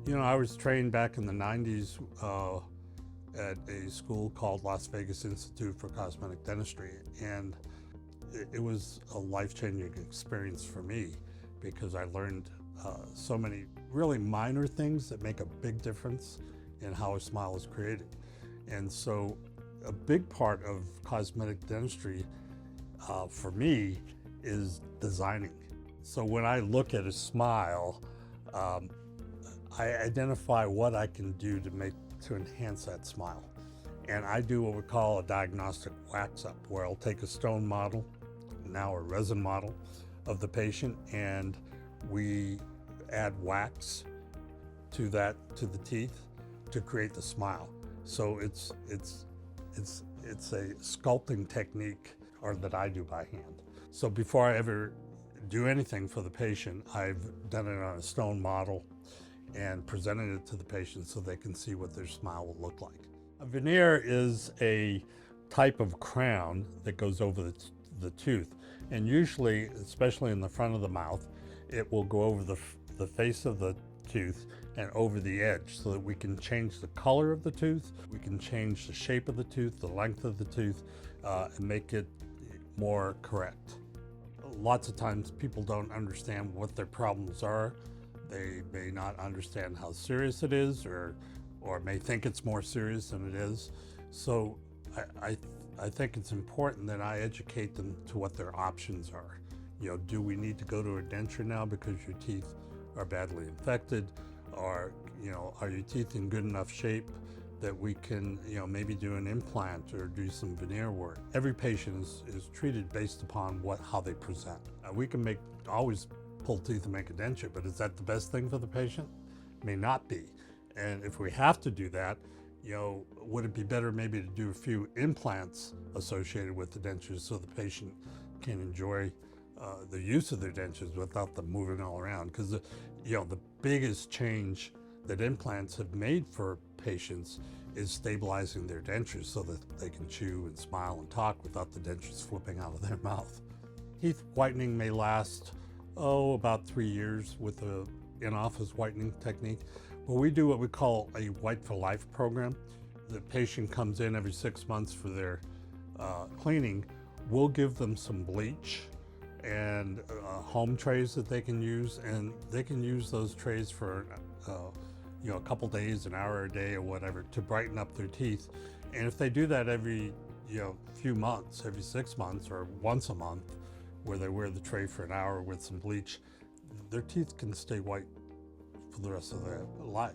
You know, I was trained back in the 90s at a school called Las Vegas Institute for Cosmetic Dentistry, and it was a life-changing experience for me because I learned so many really minor things that make a big difference in how a smile is created. And so a big part of cosmetic dentistry for me is designing. So when I look at a smile, I identify what I can do to enhance that smile. And I do what we call a diagnostic wax up, where I'll take a stone model, now a resin model of the patient, and we add wax to the teeth to create the smile. So it's a sculpting technique that I do by hand. So before I ever do anything for the patient, I've done it on a stone model and presented it to the patient so they can see what their smile will look like. A veneer is a type of crown that goes over the tooth, and usually, especially in the front of the mouth, it will go over the face of the tooth and over the edge so that we can change the color of the tooth, we can change the shape of the tooth, the length of the tooth, and make it more correct. Lots of times people don't understand what their problems are. They may not understand how serious it is, or may think it's more serious than it is. So I think it's important that I educate them to what their options are. You know, do we need to go to a denture now because your teeth are badly infected? Or, you know, are your teeth in good enough shape that we can, you know, maybe do an implant or do some veneer work? Every patient is treated based upon how they present. We can always pull teeth and make a denture, but is that the best thing for the patient? May not be. And if we have to do that, you know, would it be better maybe to do a few implants associated with the dentures so the patient can enjoy the use of their dentures without them moving all around? Because you know, the biggest change that implants have made for patients is stabilizing their dentures so that they can chew and smile and talk without the dentures flipping out of their mouth. Teeth whitening may last about 3 years with an in-office whitening technique. But we do what we call a White for Life program. The patient comes in every 6 months for their cleaning. We'll give them some bleach and home trays that they can use, and they can use those trays for you know, a couple days, an hour a day or whatever, to brighten up their teeth. And if they do that every few months, every 6 months or once a month, where they wear the tray for an hour with some bleach, their teeth can stay white for the rest of their life.